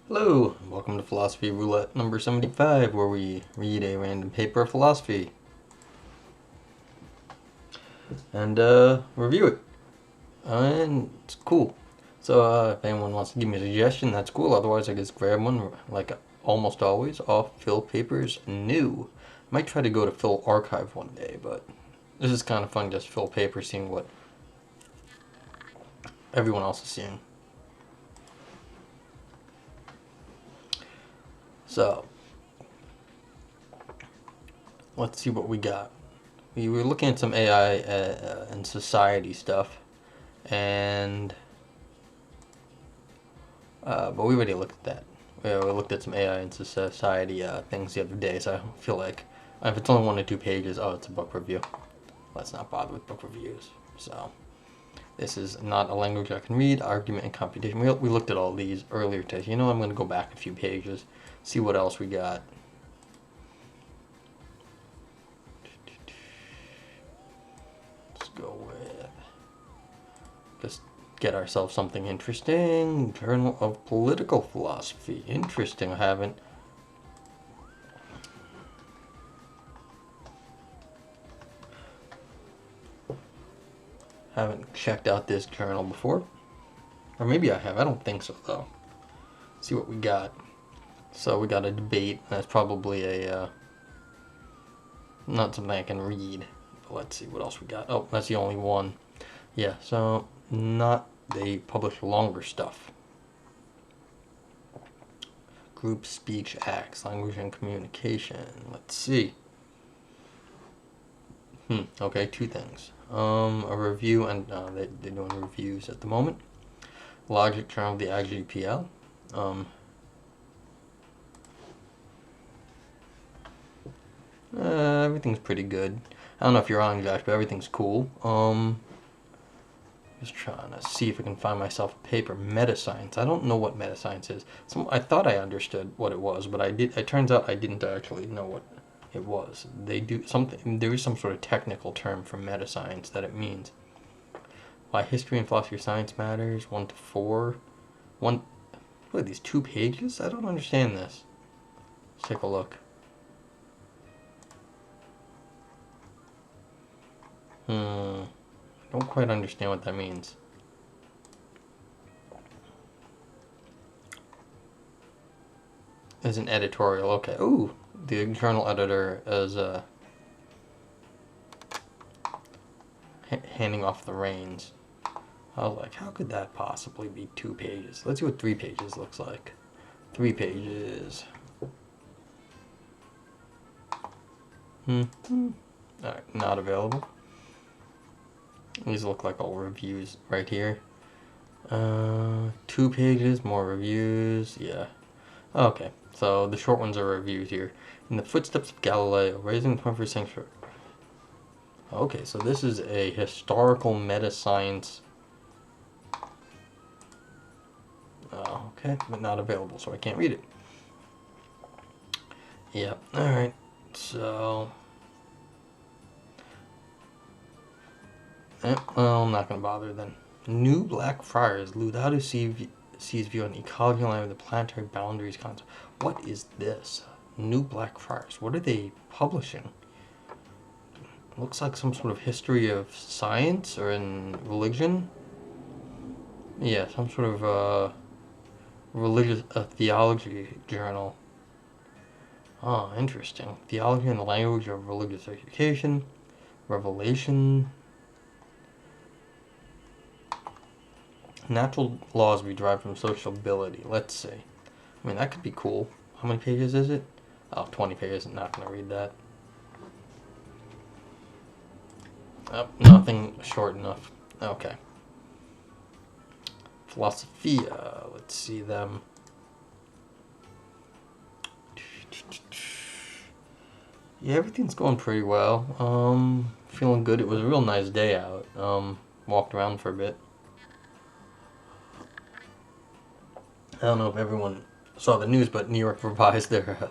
Hello, welcome to Philosophy Roulette number 75, where we read a random paper of philosophy and review it. And it's cool. So if anyone wants to give me a suggestion, that's cool. Otherwise, I just grab one, like almost always, off Phil Papers New. Might try to go to Phil Archive one day, but this is kind of fun, just Phil Papers, seeing what everyone else is seeing. So, let's see what we got. We were looking at some AI and society stuff, and but we already looked at that. We looked at some AI and society things the other day, so I feel like if it's only 1 or 2 pages, oh, it's a book review. Let's not bother with book reviews. So this is not a language I can read. Argument and computation. We looked at all these earlier today. You know, I'm going to go back a few pages, see what else we got. Let's go with just get ourselves something interesting. Journal of Political Philosophy. Interesting. I haven't checked out this journal before. Or maybe I have. I don't think so, though. Let's see what we got. So we got a debate. That's probably a not something I can read. But let's see what else we got. Oh, that's the only one. Yeah, so they publish longer stuff. Group speech acts, language and communication. Let's see. Okay, 2 things. A review, and they're doing reviews at the moment. Logic Journal of the IGPL. Everything's pretty good. I don't know if you're on, Josh, but everything's cool. Just trying to see if I can find myself a paper. Metascience. I don't know what metascience is. I thought I understood what it was, but it turns out I didn't actually know what it was. They do something. There is some sort of technical term for metascience that it means. Why history and philosophy of science matters. 1 to 4. What are these, 2 pages? I don't understand this. Let's take a look. I don't quite understand what that means. As an editorial, okay. Ooh, the journal editor is handing off the reins. I was like, how could that possibly be 2 pages? Let's see what 3 pages looks like. 3 pages. Alright, not available. These look like all reviews right here. 2 pages, more reviews, yeah. Okay, so the short ones are reviews here. In the footsteps of Galileo, raising the 21st century. Okay, so this is a historical metascience. Okay, but not available, so I can't read it. Yep, alright, so... well, I'm not going to bother then. New Black Friars, Laudato Si's view on ecology in line with the planetary boundaries concept. What is this? New Black Friars. What are they publishing? Looks like some sort of history of science or in religion. Yeah, some sort of religious theology journal. Oh, interesting. Theology and the language of religious education. Revelation. Natural laws we derive from sociability. Let's see. I mean, that could be cool. How many pages is it? Oh, 20 pages. I'm not going to read that. Oh, nothing short enough. Okay. Philosophia. Let's see them. Yeah, everything's going pretty well. Feeling good. It was a real nice day out. Walked around for a bit. I don't know if everyone saw the news, but New York revised their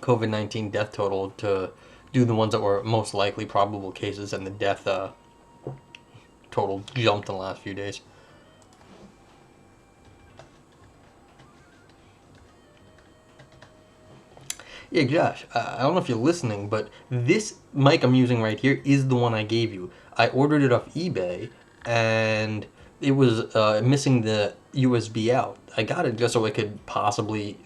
COVID-19 death total to do the ones that were most likely probable cases, and the death total jumped in the last few days. Yeah, Josh, I don't know if you're listening, but this mic I'm using right here is the one I gave you. I ordered it off eBay, and it was missing the USB out. I got it just so it could possibly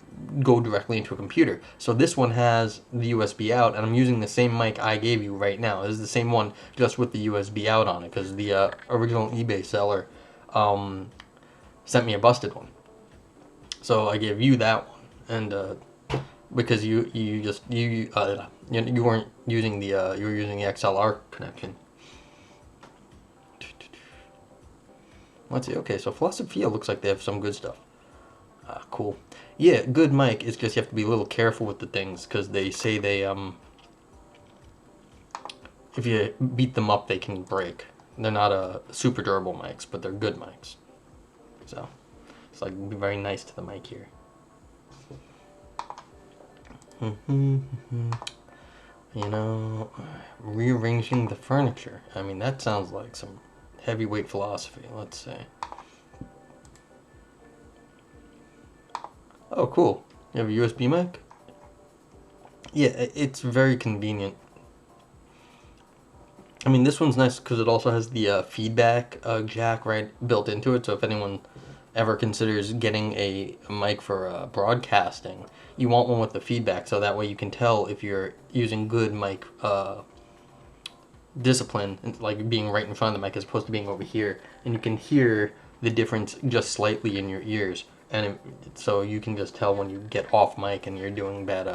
go directly into a computer. So this one has the USB out, and I'm using the same mic I gave you right now. This is the same one, just with the USB out on it, because the original eBay seller sent me a busted one. So I gave you that one, and because you weren't using the you were using the XLR connection. Let's see. Okay, so Philosophia looks like they have some good stuff. Cool. Yeah, good mic. It's just you have to be a little careful with the things because they say they if you beat them up they can break. They're not super durable mics, but they're good mics. So it's like be very nice to the mic here. You know, rearranging the furniture. I mean, that sounds like some heavyweight philosophy. Let's see. Oh, cool. You have a USB mic? Yeah, it's very convenient. I mean, this one's nice because it also has the feedback jack right built into it. So if anyone ever considers getting a mic for broadcasting, you want one with the feedback, so that way you can tell if you're using good mic discipline, like being right in front of the mic as opposed to being over here, and you can hear the difference just slightly in your ears, and so you can just tell when you get off mic and you're doing bad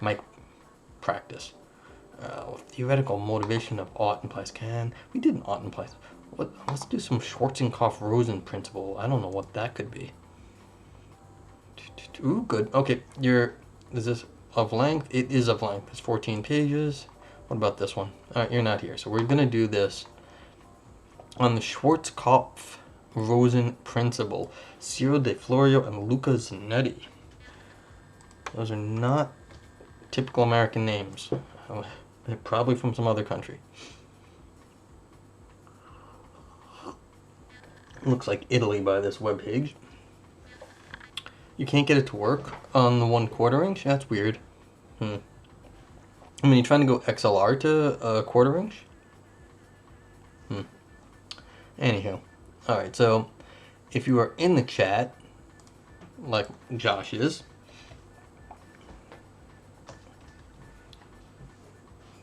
mic practice. Theoretical motivation of ought implies can. We did an ought implies. What? Let's do some Schwartzkopff-Rosen principle. I don't know what that could be. Ooh, good. Okay, is this of length? It is of length. It's 14 pages. What about this one? Alright, you're not here. So we're gonna do this on the Schwartzkopff-Rosen principle. Ciro De Florio and Luca Zanetti. Those are not typical American names. They're probably from some other country. Looks like Italy by this webpage. You can't get it to work on the 1/4 inch? That's weird. I mean, you trying to go XLR to 1/4 inch? Anywho. Alright, so if you are in the chat, like Josh is,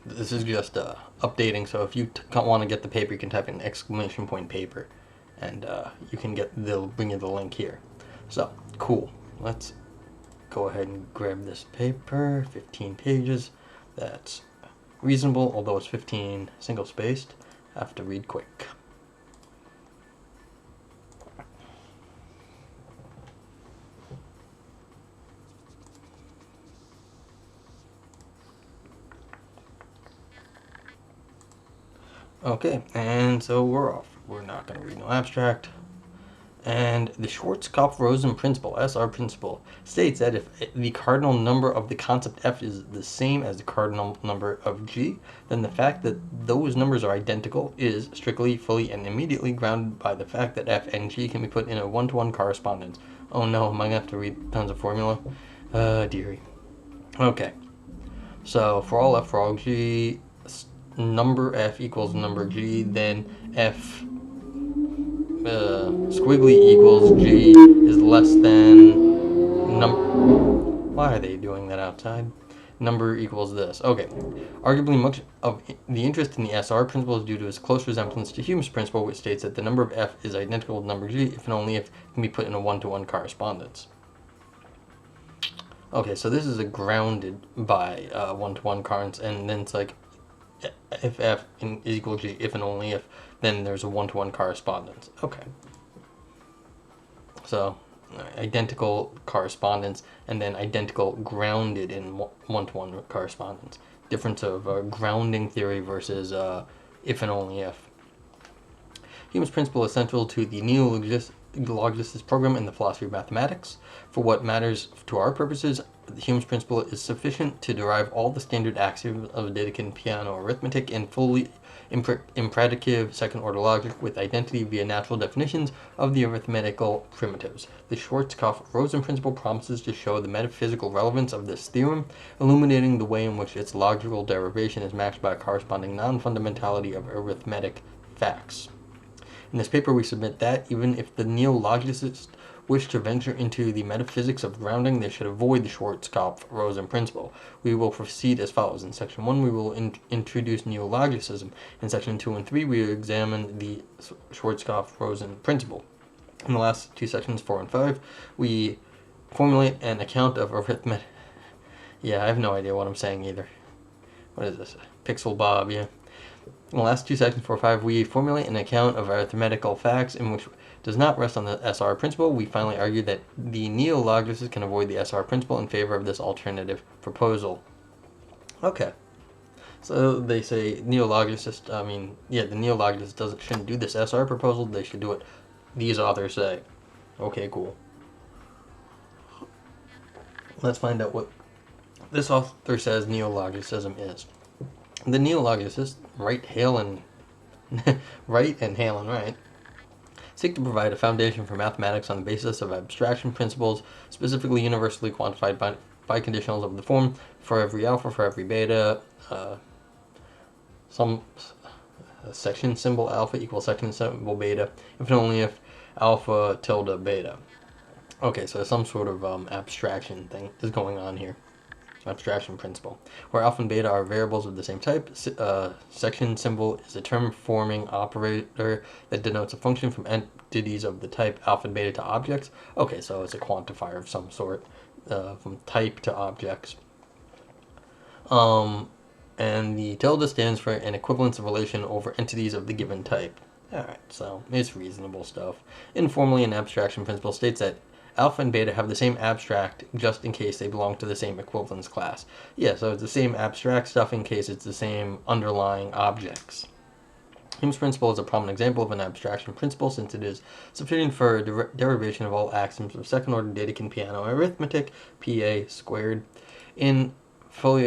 this is just updating, so if you want to get the paper, you can type in exclamation point paper, and you can they'll bring you the link here. So, cool. Let's go ahead and grab this paper, 15 pages. That's reasonable, although it's 15 single-spaced. I have to read quick. Okay, and so we're off. We're not going to read no abstract. And the Schwartzkopff-Rosen principle, SR principle, states that if the cardinal number of the concept f is the same as the cardinal number of g, then the fact that those numbers are identical is strictly, fully, and immediately grounded by the fact that f and g can be put in a one-to-one correspondence. Oh no, am I going to have to read tons of formula? Dearie. Okay, so for all f, for all g, number f equals number g, then f squiggly equals g is less than why are they doing that outside? Number equals this. Okay. Arguably much of the interest in the SR principle is due to its close resemblance to Hume's principle, which states that the number of f is identical to number g if and only if it can be put in a one-to-one correspondence. Okay, so this is a grounded by one-to-one correspondence, and then it's like if f is equal to g if and only if, then there's a one-to-one correspondence. Okay. So identical correspondence, and then identical grounded in one-to-one correspondence. Difference of grounding theory versus if and only if. Hume's principle is central to the neologistic program in the philosophy of mathematics. For what matters to our purposes, Hume's principle is sufficient to derive all the standard axioms of Dedekind piano arithmetic in fully imperative second-order logic with identity via natural definitions of the arithmetical primitives. The Schwartzkopff-Rosen principle promises to show the metaphysical relevance of this theorem, illuminating the way in which its logical derivation is matched by a corresponding non-fundamentality of arithmetic facts. In this paper, we submit that, even if the neo-logicists wish to venture into the metaphysics of grounding, they should avoid the Schwarzkopff-Rosen principle. We will proceed as follows. In Section 1, we will introduce neologicism. In Section 2 and 3, we will examine the Schwarzkopff-Rosen principle. In the last two sections, 4 and 5, we formulate an account of arithmetic. Yeah, I have no idea what I'm saying either. What is this? Pixel Bob, yeah. In the last two sections, 4 and 5, we formulate an account of arithmetical facts in which does not rest on the SR principle. We finally argue that the neo-logicists can avoid the SR principle in favor of this alternative proposal. Okay. So they say neo-logicists, the neo-logicists shouldn't do this SR proposal, they should do what these authors say. Okay, cool. Let's find out what this author says neo-logicism is. The neo-logicists, Wright, Hale, and Wright, seek to provide a foundation for mathematics on the basis of abstraction principles, specifically universally quantified by conditionals of the form for every alpha, for every beta, some section symbol alpha equals section symbol beta, if and only if alpha tilde beta. Okay, so some sort of abstraction thing is going on here. Abstraction principle, where alpha and beta are variables of the same type. Section symbol is a term-forming operator that denotes a function from entities of the type alpha and beta to objects. Okay, so it's a quantifier of some sort, from type to objects. And the tilde stands for an equivalence relation over entities of the given type. Alright, so it's reasonable stuff. Informally, an abstraction principle states that alpha and beta have the same abstract just in case they belong to the same equivalence class. Yeah, so it's the same abstract stuff in case it's the same underlying objects. Hume's principle is a prominent example of an abstraction principle since it is sufficient for a derivation of all axioms of second-order Dedekind piano arithmetic, PA squared, in fully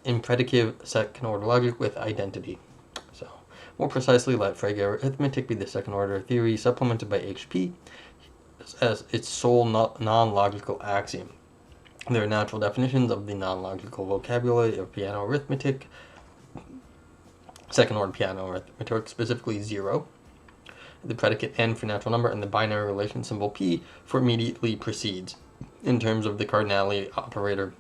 imperative second-order logic with identity. So, more precisely, let Frege arithmetic be the second-order theory supplemented by HP as its sole non-logical axiom. There are natural definitions of the non-logical vocabulary of piano arithmetic, second-order piano arithmetic, specifically 0, the predicate n for natural number, and the binary relation symbol p for immediately precedes. In terms of the cardinality operator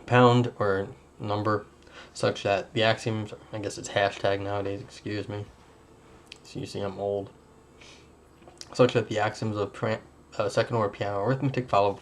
pound or number, such that the axioms, I guess it's hashtag nowadays, excuse me, so you see I'm old, such that the axioms of second-order piano arithmetic follow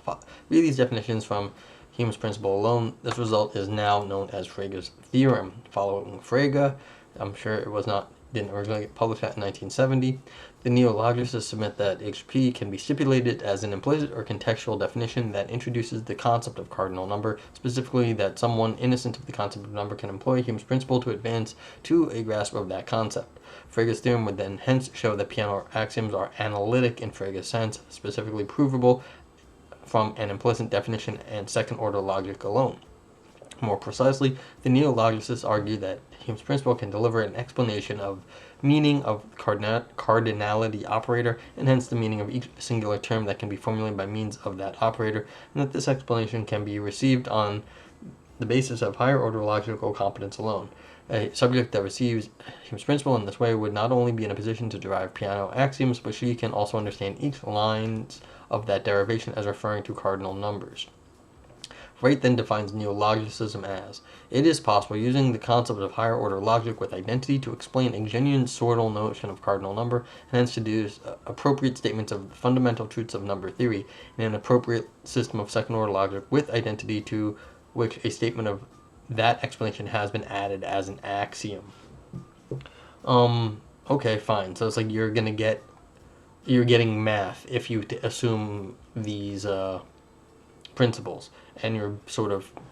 via these definitions from Hume's principle alone. This result is now known as Frege's theorem. Following Frege, I'm sure it didn't originally get published in 1970. The neo-logicists submit that HP can be stipulated as an implicit or contextual definition that introduces the concept of cardinal number, specifically that someone innocent of the concept of number can employ Hume's principle to advance to a grasp of that concept. Frege's theorem would then hence show that piano axioms are analytic in Frege's sense, specifically provable from an implicit definition and second-order logic alone. More precisely, the neo-logicists argue that Hume's principle can deliver an explanation of meaning of cardinality operator, and hence the meaning of each singular term that can be formulated by means of that operator, and that this explanation can be received on the basis of higher-order logical competence alone. A subject that receives Hume's principle in this way would not only be in a position to derive piano axioms, but she can also understand each lines of that derivation as referring to cardinal numbers. Wright then defines neologicism as, it is possible, using the concept of higher order logic with identity, to explain a genuine sortal notion of cardinal number, and hence to deduce appropriate statements of the fundamental truths of number theory in an appropriate system of second order logic with identity to which a statement of that explanation has been added as an axiom. Okay, fine. So it's like you're getting math if you assume these principles, and you're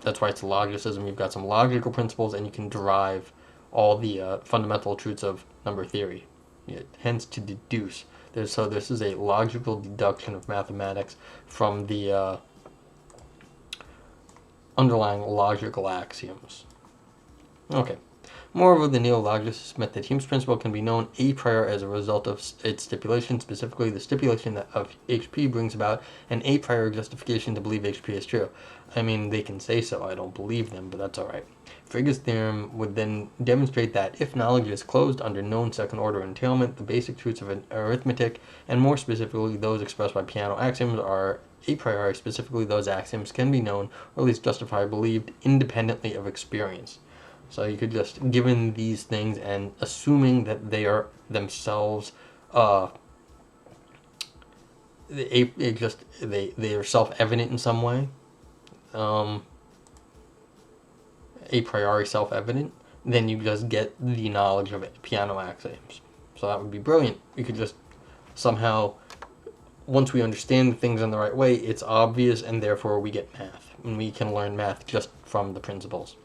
that's why it's a logicism. You've got some logical principles, and you can derive all the fundamental truths of number theory. Hence, to deduce. So this is a logical deduction of mathematics from the underlying logical axioms. Okay. Moreover, the neologicists admit that Hume's principle can be known a priori as a result of its stipulation, specifically the stipulation that of HP brings about an a priori justification to believe HP is true. I mean, they can say so, I don't believe them, but that's alright. Frege's theorem would then demonstrate that if knowledge is closed under known second-order entailment, the basic truths of arithmetic, and more specifically those expressed by piano axioms, are a priori, specifically those axioms can be known, or at least justifiably believed, independently of experience. So you could just, given these things and assuming that they are themselves, they are self-evident in some way, a priori self-evident, then you just get the knowledge of piano axioms. So that would be brilliant. We could just somehow, once we understand things in the right way, it's obvious, and therefore we get math. And we can learn math just from the principles.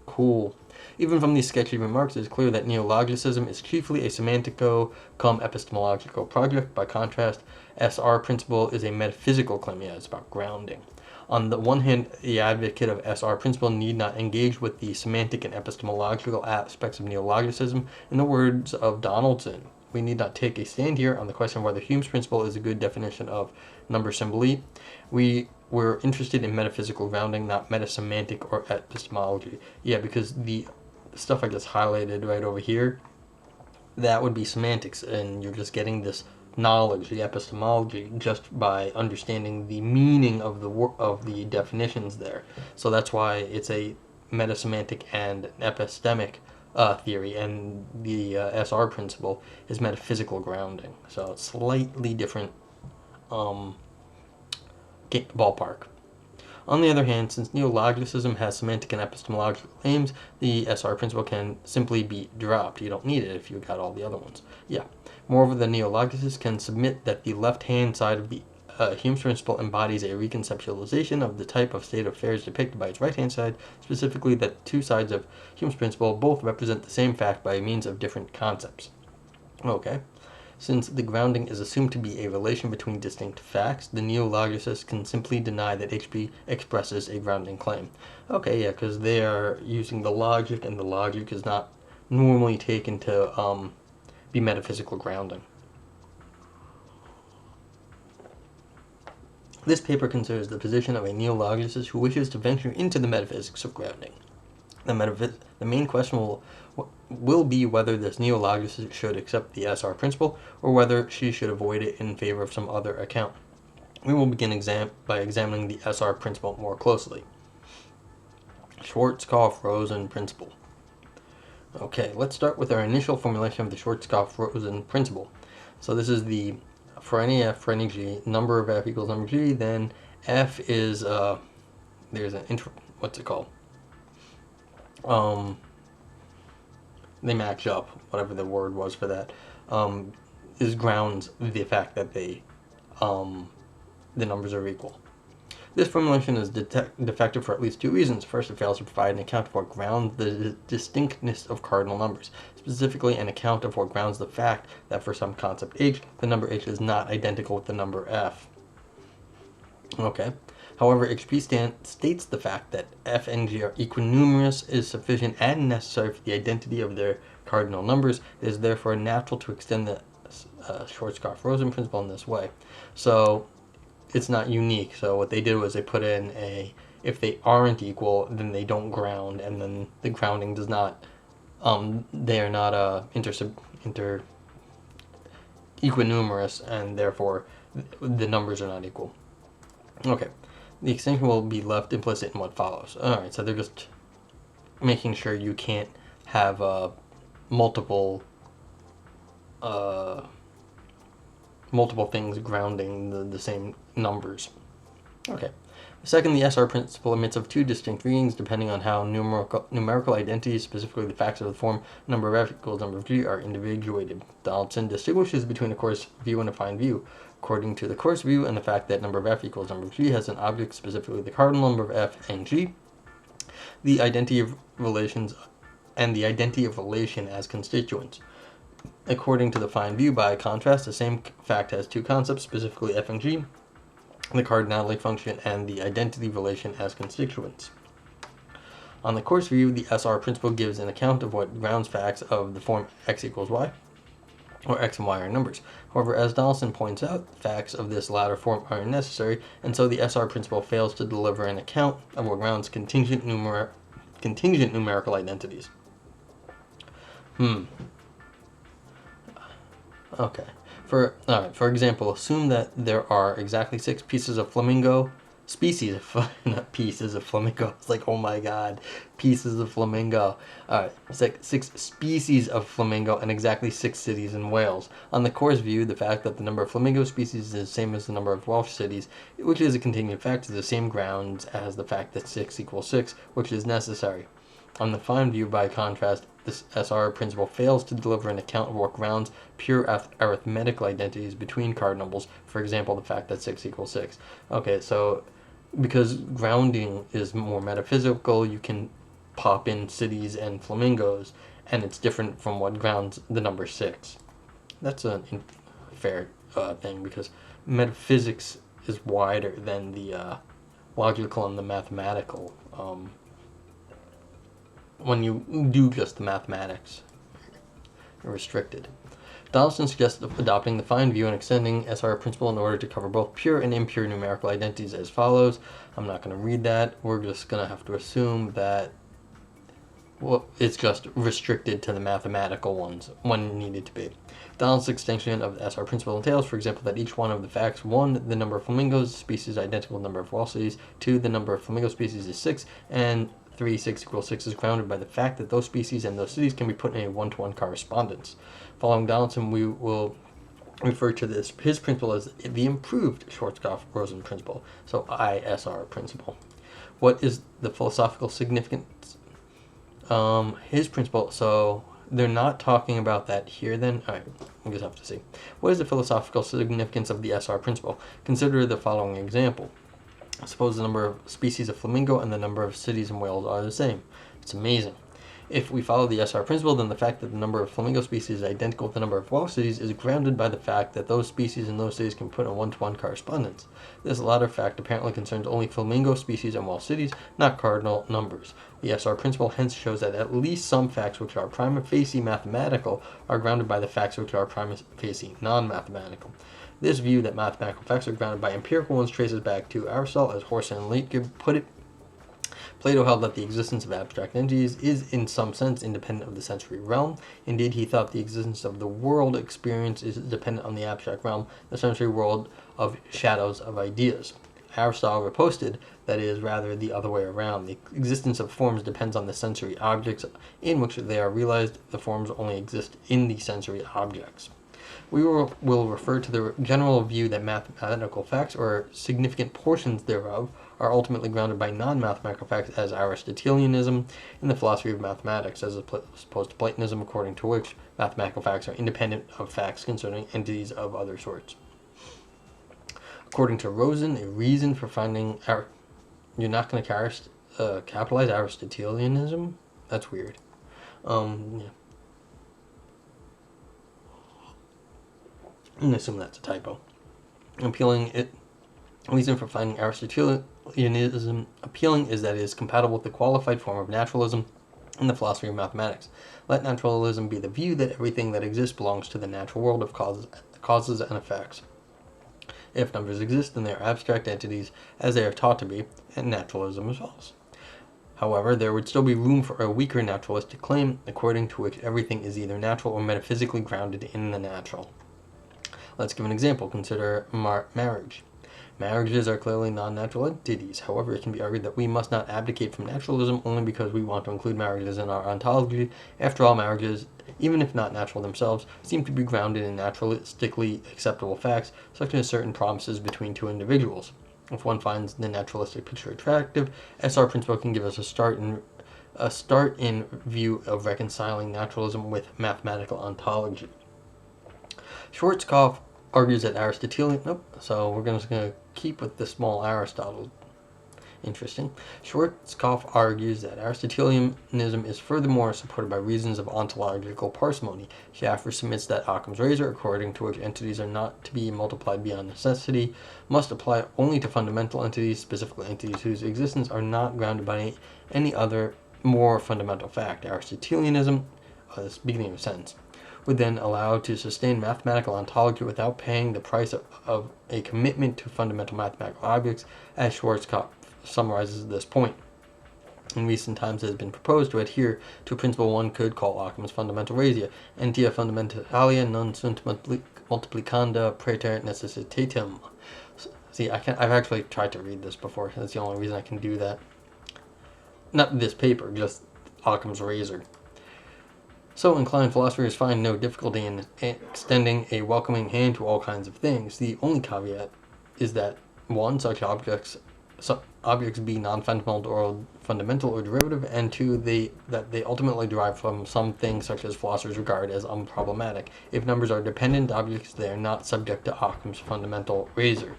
Cool. Even from these sketchy remarks, it is clear that neologicism is chiefly a semantico-epistemological project. By contrast, SR principle is a metaphysical claim. Yeah, it's about grounding. On the one hand, the advocate of SR principle need not engage with the semantic and epistemological aspects of neologicism. In the words of Donaldson, we need not take a stand here on the question of whether Hume's principle is a good definition of number symbology. We're interested in metaphysical grounding, not metasemantic or epistemology. Yeah, because the stuff I just highlighted right over here, that would be semantics, and you're just getting this knowledge, the epistemology, just by understanding the meaning of the definitions there. So that's why it's a metasemantic and epistemic theory, and the SR principle is metaphysical grounding. So it's slightly different ballpark. On the other hand, since neologicism has semantic and epistemological aims, the SR principle can simply be dropped. You don't need it if you got all the other ones. Yeah. Moreover, the neologicists can submit that the left-hand side of the Hume's principle embodies a reconceptualization of the type of state of affairs depicted by its right-hand side, specifically that the two sides of Hume's principle both represent the same fact by means of different concepts. Okay. Since the grounding is assumed to be a relation between distinct facts, the neologicists can simply deny that HP expresses a grounding claim. Okay, yeah, because they are using the logic, and the logic is not normally taken to be metaphysical grounding. This paper considers the position of a neologicist who wishes to venture into the metaphysics of grounding. The main question will be whether this neologicist should accept the SR principle, or whether she should avoid it in favor of some other account. We will begin by examining the SR principle more closely. Schwartzkopff-Rosen principle. Okay, let's start with our initial formulation of the Schwarzkopf-Rosen principle. So this is the, for any f, for any g, number of f equals number g, then f is, there's an what's it called? They match up, whatever the word was for that, is grounds the fact that the numbers are equal. This formulation is defective for at least two reasons. First, it fails to provide an account of what grounds the distinctness of cardinal numbers, specifically an account of what grounds the fact that for some concept h, the number h is not identical with the number f. Okay. However, HP states the fact that f and g are equinumerous is sufficient and necessary for the identity of their cardinal numbers. It is therefore natural to extend the Schwarzkopf-Rosen principle in this way. So it's not unique. So what they did was they put in if they aren't equal, then they don't ground, and then the grounding does not, they are not equinumerous, and therefore the numbers are not equal. Okay. The extension will be left implicit in what follows. Alright, so they're just making sure you can't have multiple things grounding the same numbers. Okay. Second, the SR principle admits of two distinct readings depending on how numerical identities, specifically the facts of the form number of f equals number of g, are individuated. Donaldson distinguishes between a coarse view and a fine view. According to the coarse view and the fact that number of f equals number of g has an object, specifically the cardinal number of f and g, the identity of relations and the identity of relation as constituents. According to the fine view, by contrast, the same fact has two concepts, specifically f and g, the cardinality function and the identity relation as constituents. On the course view, the SR principle gives an account of what grounds facts of the form x equals y, or x and y are numbers. However, as Donaldson points out, facts of this latter form are unnecessary, and so the SR principle fails to deliver an account of what grounds contingent numerical identities. Okay. For example, assume that there are exactly 6 pieces of flamingo. Not pieces of flamingo. It's like, oh my god, pieces of flamingo. Alright, it's like 6 species of flamingo and exactly 6 cities in Wales. On the course view, the fact that the number of flamingo species is the same as the number of Welsh cities, which is a contingent fact, is the same grounds as the fact that 6 equals 6, which is necessary. On the fine view, by contrast, this SR principle fails to deliver an account of what grounds pure arithmetical identities between cardinals, for example, the fact that 6 equals 6. Okay, so because grounding is more metaphysical, you can pop in cities and flamingos, and it's different from what grounds the number 6. That's a fair thing, because metaphysics is wider than the logical and the mathematical. When you do just the mathematics, you're restricted. Donaldson suggests adopting the fine view and extending SR principle in order to cover both pure and impure numerical identities as follows. I'm not going to read that. We're just going to have to assume that it's just restricted to the mathematical ones when needed to be. Donaldson's extension of the SR principle entails, for example, that each one of the facts: 1, the number of flamingos species identical to the number of Welsh cities; 2, the number of flamingo species is 6, and 3, 6 equals 6 is grounded by the fact that those species and those cities can be put in a one-to-one correspondence. Following Donaldson, we will refer to his principle as the improved Schwartzkopff-Rosen principle, so ISR principle. What is the philosophical significance? His principle, so they're not talking about that here then? Alright, we'll just have to see. What is the philosophical significance of the SR principle? Consider the following example. Suppose the number of species of flamingo and the number of cities in Wales are the same. It's amazing. If we follow the SR principle, then the fact that the number of flamingo species is identical with the number of Welsh cities is grounded by the fact that those species and those cities can put in one-to-one correspondence. This latter fact apparently concerns only flamingo species and Welsh cities, not cardinal numbers. The SR principle hence shows that at least some facts which are prima facie mathematical are grounded by the facts which are prima facie non-mathematical. This view that mathematical facts are grounded by empirical ones traces back to Aristotle, as Horson and Leitgeb put it. Plato held that the existence of abstract entities is in some sense independent of the sensory realm. Indeed, he thought the existence of the world experience is dependent on the abstract realm, the sensory world of shadows of ideas. Aristotle riposted that it is rather the other way around. The existence of forms depends on the sensory objects in which they are realized. The forms only exist in the sensory objects. We will refer to the general view that mathematical facts, or significant portions thereof, are ultimately grounded by non-mathematical facts as Aristotelianism in the philosophy of mathematics, as opposed to Platonism, according to which mathematical facts are independent of facts concerning entities of other sorts. According to Rosen, a reason for finding you're not going to capitalize Aristotelianism? That's weird. Yeah. I assume that's a typo. Reason for finding Aristotelianism appealing is that it is compatible with the qualified form of naturalism in the philosophy of mathematics. Let naturalism be the view that everything that exists belongs to the natural world of causes and effects. If numbers exist, then they are abstract entities, as they are taught to be, and naturalism is false. However, there would still be room for a weaker naturalistic claim, according to which everything is either natural or metaphysically grounded in the natural. Let's give an example. Consider marriage. Marriages are clearly non-natural entities. However, it can be argued that we must not abdicate from naturalism only because we want to include marriages in our ontology. After all, marriages, even if not natural themselves, seem to be grounded in naturalistically acceptable facts, such as certain promises between two individuals. If one finds the naturalistic picture attractive, SR principle can give us a start in view of reconciling naturalism with mathematical ontology. Schwarzkopf argues that so we're just going to keep with the small Aristotle. Interesting. Schwarzkopf argues that Aristotelianism is furthermore supported by reasons of ontological parsimony. Schaffer submits that Occam's razor, according to which entities are not to be multiplied beyond necessity, must apply only to fundamental entities, specifically entities whose existence are not grounded by any other more fundamental fact. Aristotelianism, this beginning of a sentence, would then allow to sustain mathematical ontology without paying the price of a commitment to fundamental mathematical objects, as Schwarzkopf summarizes this point. In recent times, it has been proposed to adhere to a principle one could call Occam's fundamental ratio, entia fundamentalia non sunt multiplicanda praeter necessitatem. See, I've actually tried to read this before. That's the only reason I can do that. Not this paper, just Occam's razor. So inclined philosophers find no difficulty in extending a welcoming hand to all kinds of things. The only caveat is that, one, such objects be non-fundamental or derivative, and two, that they ultimately derive from some things such as philosophers regard as unproblematic. If numbers are dependent objects, they are not subject to Occam's fundamental razor.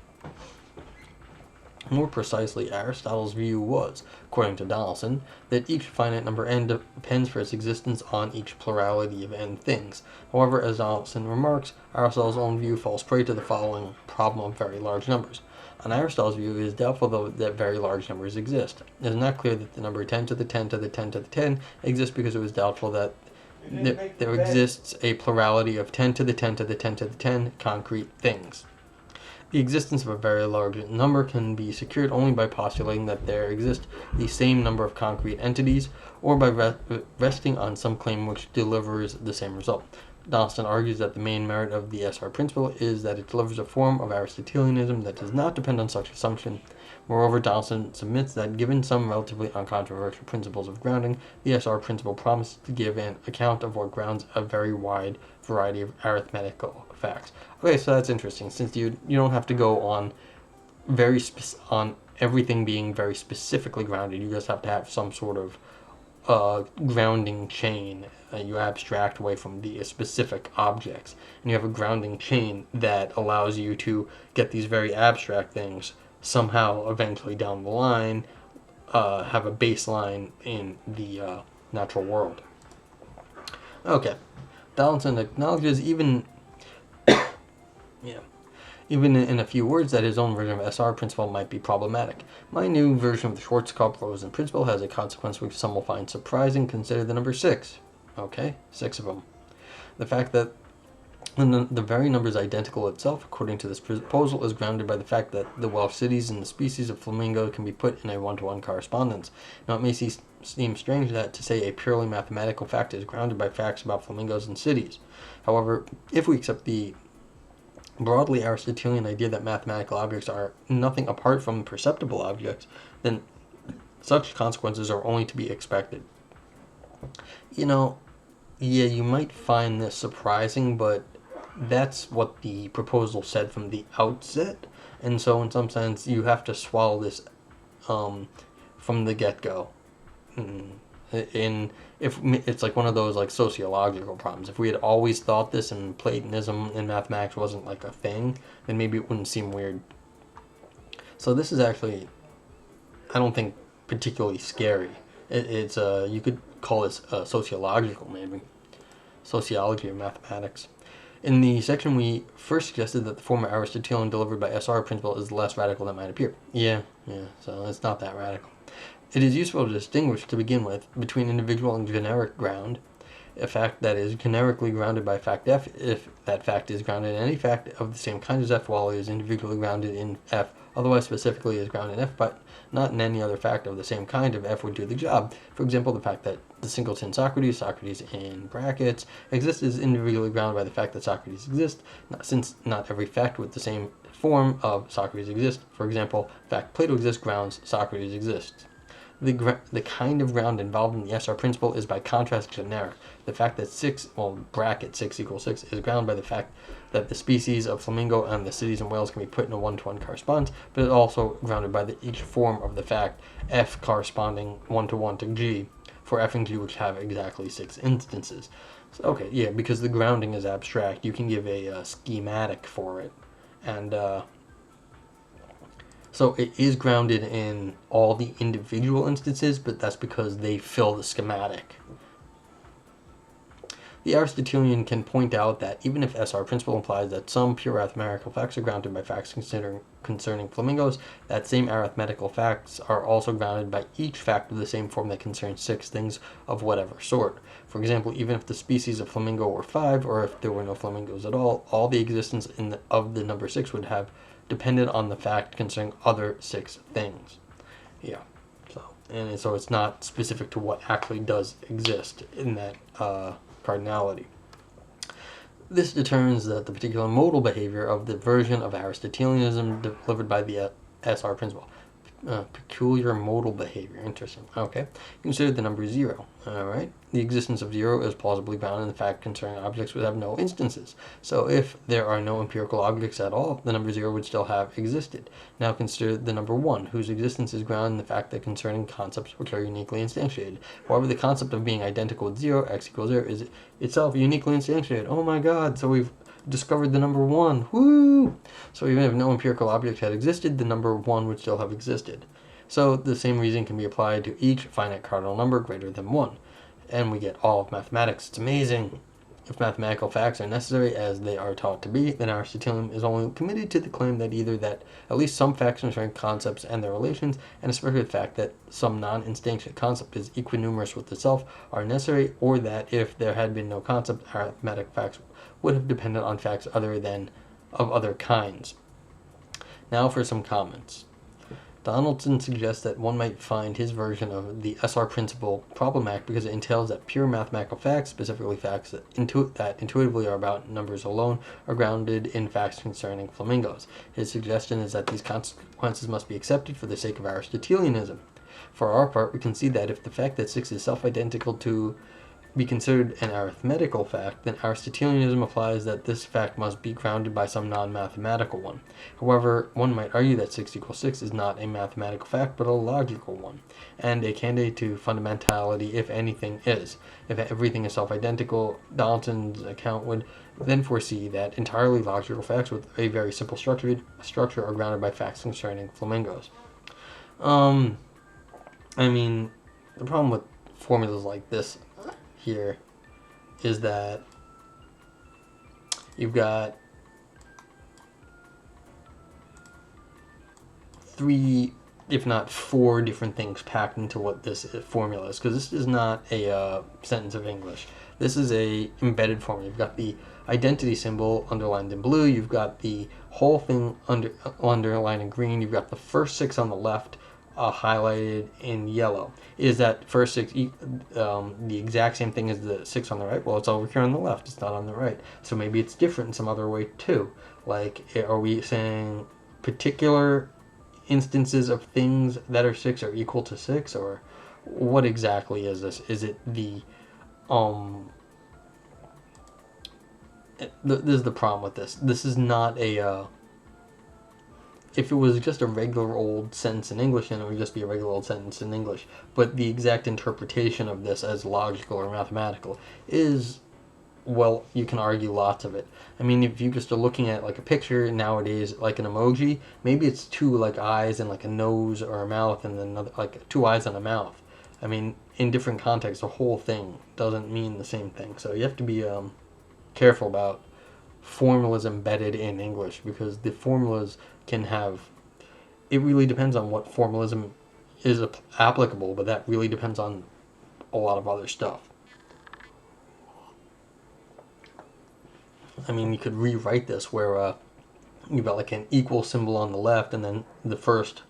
More precisely, Aristotle's view was, according to Donaldson, that each finite number n depends for its existence on each plurality of n things. However, as Donaldson remarks, Aristotle's own view falls prey to the following problem of very large numbers. On Aristotle's view, it is doubtful, though, that very large numbers exist. It is not clear that the number 10 to the 10 to the 10 to the 10 exists, because it was doubtful that there exists a plurality of 10 to the 10 to the 10 to the 10 concrete things. The existence of a very large number can be secured only by postulating that there exist the same number of concrete entities, or by resting on some claim which delivers the same result. Donaldson argues that the main merit of the SR principle is that it delivers a form of Aristotelianism that does not depend on such assumption. Moreover, Donaldson submits that given some relatively uncontroversial principles of grounding, the SR principle promises to give an account of what grounds a very wide variety of arithmetical facts. Okay, so that's interesting, since you don't have to go on on everything being very specifically grounded. You just have to have some sort of grounding chain. You abstract away from the specific objects, and you have a grounding chain that allows you to get these very abstract things somehow eventually down the line have a baseline in the natural world. Okay, Donaldson acknowledges even in a few words that his own version of SR principle might be problematic. My new version of the Schwartzkopff-Rosen principle has a consequence which some will find surprising. Consider the number 6. Okay, 6 of them. The fact that the very number is identical itself, according to this proposal, is grounded by the fact that the Welsh cities and the species of flamingo can be put in a one-to-one correspondence. Now, it may seem strange that to say a purely mathematical fact is grounded by facts about flamingos and cities. However, if we accept the broadly Aristotelian idea that mathematical objects are nothing apart from perceptible objects, then such consequences are only to be expected. Yeah, you might find this surprising, but that's what the proposal said from the outset, and so in some sense you have to swallow this from the get-go. If it's like one of those like sociological problems. If we had always thought this and Platonism in mathematics wasn't like a thing, then maybe it wouldn't seem weird. So this is actually, I don't think, particularly scary. It's you could call this sociological, maybe. Sociology of mathematics. In the section, we first suggested that the form of Aristotelian delivered by SR principle is less radical than might appear. Yeah, so it's not that radical. It is useful to distinguish, to begin with, between individual and generic ground. A fact that is generically grounded by fact F, if that fact is grounded in any fact of the same kind as F, while it is individually grounded in F, otherwise specifically is grounded in F, but not in any other fact of the same kind of F would do the job. For example, the fact that the singleton Socrates in brackets, exists is individually grounded by the fact that Socrates exists, since not every fact with the same form of Socrates exists. For example, fact Plato exists grounds Socrates exists. The kind of ground involved in the SR principle is by contrast generic. The fact that 6 equals 6 is grounded by the fact that the species of flamingo and the cities in Wales can be put in a one-to-one correspondence, but it's also grounded by each form of the fact F corresponding one-to-one to G, for F and G which have exactly 6 instances. So, okay, yeah, because the grounding is abstract, you can give a schematic for it, and so it is grounded in all the individual instances, but that's because they fill the schematic. The Aristotelian can point out that even if SR principle implies that some pure arithmetical facts are grounded by facts concerning flamingos, that same arithmetical facts are also grounded by each fact of the same form that concerns 6 things of whatever sort. For example, even if the species of flamingo were 5, or if there were no flamingos at all the existence of the number 6 would have depended on the fact concerning other 6 things. Yeah. So it's not specific to what actually does exist in that cardinality. This determines that the particular modal behavior of the version of Aristotelianism delivered by the SR principle. Peculiar modal behavior. Interesting. Okay. Consider the number 0. Alright. The existence of 0 is plausibly grounded in the fact concerning objects which have no instances. So if there are no empirical objects at all, the number 0 would still have existed. Now consider the number 1, whose existence is grounded in the fact that concerning concepts which are uniquely instantiated. However, the concept of being identical with 0, x equals 0, is itself uniquely instantiated. Oh my god, so we've discovered the number 1. Woo! So even if no empirical object had existed, the number 1 would still have existed. So the same reason can be applied to each finite cardinal number greater than 1. And we get all of mathematics. It's amazing. If mathematical facts are necessary as they are taught to be, then Aristotelian is only committed to the claim that either that at least some facts concerning concepts and their relations, and especially the fact that some non-instantiate concept is equinumerous with itself, are necessary, or that if there had been no concept, arithmetic facts would have depended on facts other than of other kinds. Now for some comments. Donaldson suggests that one might find his version of the SR principle problematic because it entails that pure mathematical facts, specifically facts that intuitively are about numbers alone, are grounded in facts concerning flamingos. His suggestion is that these consequences must be accepted for the sake of Aristotelianism. For our part, we can see that if the fact that 6 is self-identical to be considered an arithmetical fact, then Aristotelianism applies that this fact must be grounded by some non-mathematical one. However, one might argue that 6 equals 6 is not a mathematical fact, but a logical one, and a candidate to fundamentality if anything is. If everything is self-identical, Donaldson's account would then foresee that entirely logical facts with a very simple structure are grounded by facts concerning flamingos. I mean, the problem with formulas like this here is that you've got 3, if not 4 different things packed into what this formula is, because this is not a sentence of English. This is a embedded formula. You've got the identity symbol underlined in blue, you've got the whole thing underlined in green, you've got the first 6 on the left highlighted in yellow. Is that first 6 the exact same thing as the 6 on the right? Well, it's over here on the left. It's not on the right. So maybe it's different in some other way too. Like, are we saying particular instances of things that are 6 are equal to 6, or what exactly is this? Is it the this is the problem with this. This is not a if it was just a regular old sentence in English, then it would just be a regular old sentence in English. But the exact interpretation of this as logical or mathematical is, well, you can argue lots of it. I mean, if you just are looking at like a picture nowadays, like an emoji, maybe it's 2 like eyes and like a nose or a mouth, and then another, like 2 eyes and a mouth. I mean, in different contexts, the whole thing doesn't mean the same thing. So you have to be careful about formulas embedded in English, because the formulas can have, it really depends on what formalism is applicable, but that really depends on a lot of other stuff. I mean, you could rewrite this where you've got like an equal symbol on the left, and then the first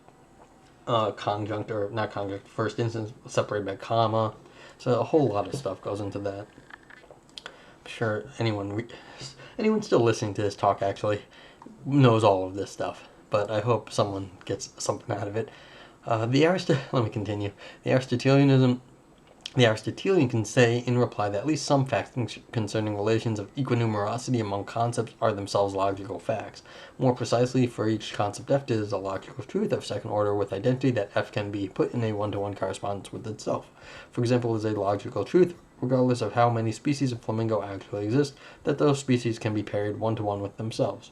conjunct, or not conjunct, first instance separated by comma. So a whole lot of stuff goes into that. I'm sure anyone still listening to this talk actually knows all of this stuff, but I hope someone gets something out of it. Let me continue. The Aristotelian can say in reply that at least some facts concerning relations of equinumerosity among concepts are themselves logical facts. More precisely, for each concept F is a logical truth of second order with identity that F can be put in a one-to-one correspondence with itself. For example, it is a logical truth, regardless of how many species of flamingo actually exist, that those species can be paired one-to-one with themselves.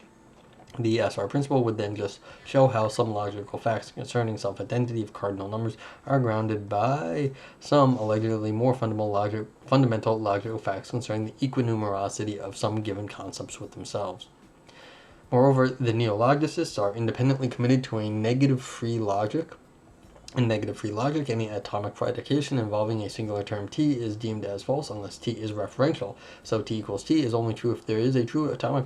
The SR principle would then just show how some logical facts concerning self-identity of cardinal numbers are grounded by some allegedly more fundamental logical facts concerning the equinumerosity of some given concepts with themselves. Moreover, the neologicists are independently committed to a negative-free logic. In negative-free logic, any atomic predication involving a singular term t is deemed as false unless t is referential. So t equals t is only true if there is a true atomic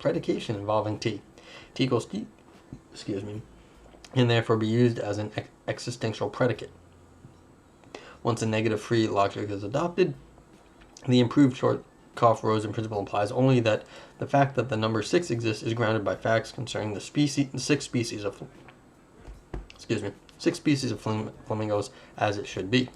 predication involving t. T equals t, can therefore be used as an existential predicate. Once a negative-free logic is adopted, the improved Schwartzkopff-Rosen principle implies only that the fact that the number 6 exists is grounded by facts concerning the six species of flamingos as it should be.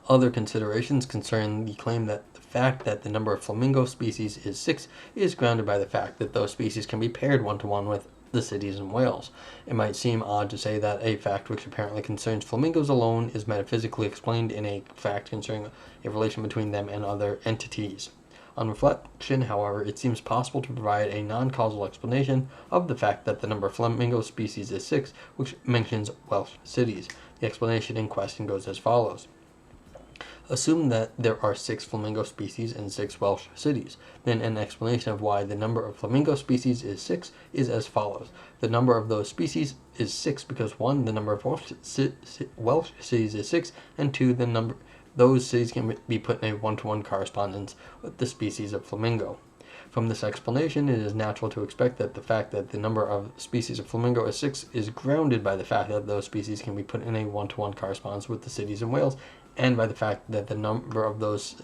Other considerations concern the claim that the fact that the number of flamingo species is 6 is grounded by the fact that those species can be paired one-to-one with the cities and whales. It might seem odd to say that a fact which apparently concerns flamingos alone is metaphysically explained in a fact concerning a relation between them and other entities. On reflection, however, it seems possible to provide a non-causal explanation of the fact that the number of flamingo species is 6, which mentions Welsh cities. The explanation in question goes as follows. Assume that there are 6 flamingo species and 6 Welsh cities. Then an explanation of why the number of flamingo species is 6 is as follows. The number of those species is 6 because 1, the number of Welsh cities is 6, and 2, those cities can be put in a one-to-one correspondence with the species of flamingo. From this explanation, it is natural to expect that the fact that the number of species of flamingo is 6 is grounded by the fact that those species can be put in a one-to-one correspondence with the cities and whales, and by the fact that the number of those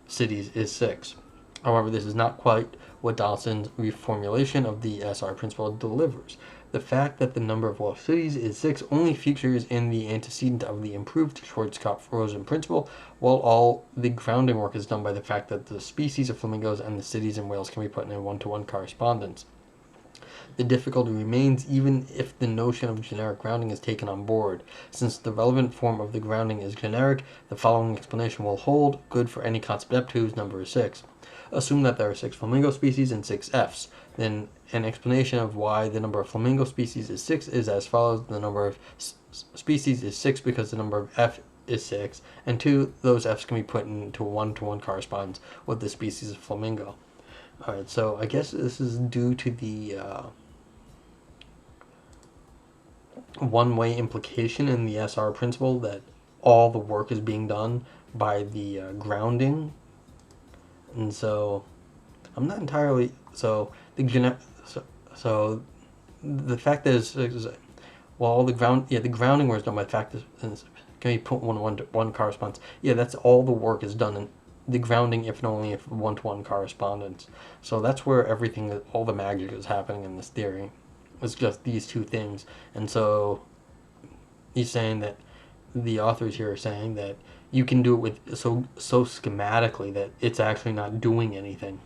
cities is 6. However, this is not quite what Donaldson's reformulation of the SR principle delivers. The fact that the number of Welsh cities is 6 only features in the antecedent of the improved Schwartzkopff-Rosen principle, while all the grounding work is done by the fact that the species of flamingos and the cities and whales can be put in a one-to-one correspondence. The difficulty remains even if the notion of generic grounding is taken on board. Since the relevant form of the grounding is generic, the following explanation will hold good for any concept F whose number is 6. Assume that there are 6 flamingo species and 6 Fs. Then an explanation of why the number of flamingo species is 6 is as follows. The number of species is 6 because the number of F is 6, and 2, those Fs can be put into one-to-one correspondence with the species of flamingo. Alright, so I guess this is due to the one-way implication in the SR principle that all the work is being done by the grounding. And so I'm not entirely so the fact that is well the grounding work is done by the fact that can be put one correspondence. Yeah, that's all the work is done in the grounding, if and only if one-to-one correspondence. So that's where all the magic is happening in this theory. It's just these two things. And so he's saying that the authors here are saying that you can do it with so schematically that it's actually not doing anything.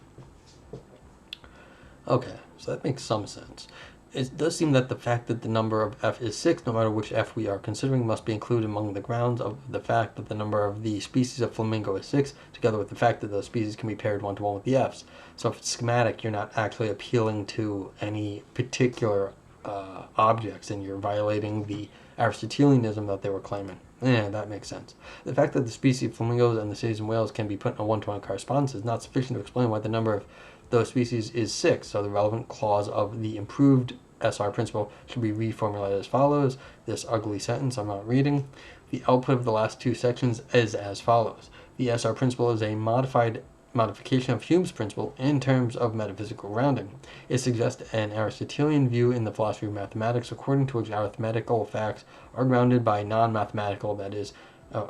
Okay, so that makes some sense. It does seem that the fact that the number of F is 6, no matter which F we are considering, must be included among the grounds of the fact that the number of the species of flamingo is 6, together with the fact that those species can be paired one-to-one with the Fs. So if it's schematic, you're not actually appealing to any particular objects, and you're violating the Aristotelianism that they were claiming. Yeah, that makes sense. The fact that the species of flamingos and the cities and whales can be put in a one-to-one correspondence is not sufficient to explain why the number of those species is 6, so the relevant clause of the improved SR principle should be reformulated as follows. This ugly sentence I'm not reading. The output of the last two sections is as follows. The SR principle is a modification of Hume's principle in terms of metaphysical grounding. It suggests an Aristotelian view in the philosophy of mathematics, according to which arithmetical facts are grounded by non-mathematical, that is,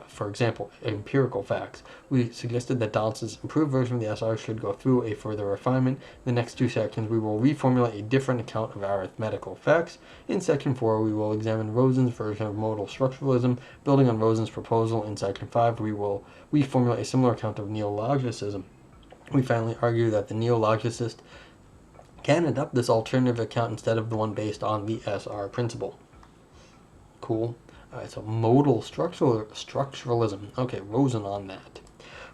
for example, empirical facts. We suggested that Donaldson's improved version of the SR should go through a further refinement. In the next two sections, we will reformulate a different account of arithmetical facts. In section 4, we will examine Rosen's version of modal structuralism. Building on Rosen's proposal in section 5, we will reformulate a similar account of neologicism. We finally argue that the neologicist can adopt this alternative account instead of the one based on the SR principle. Cool. Alright, so modal structuralism. Okay, Rosen on that.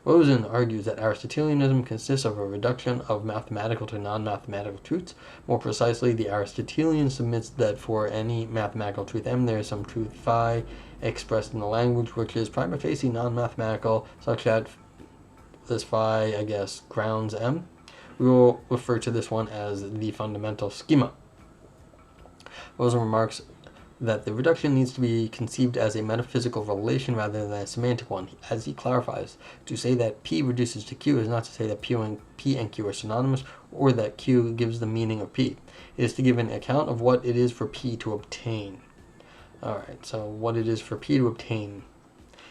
Rosen argues that Aristotelianism consists of a reduction of mathematical to non-mathematical truths. More precisely, the Aristotelian submits that for any mathematical truth M, there is some truth phi expressed in the language which is prima facie non-mathematical, such that this phi, I guess, grounds M. We will refer to this one as the fundamental schema. Rosen remarks that the reduction needs to be conceived as a metaphysical relation rather than a semantic one. As he clarifies, to say that P reduces to Q is not to say that P and Q are synonymous or that Q gives the meaning of P. It is to give an account of what it is for P to obtain. Alright, so what it is for P to obtain.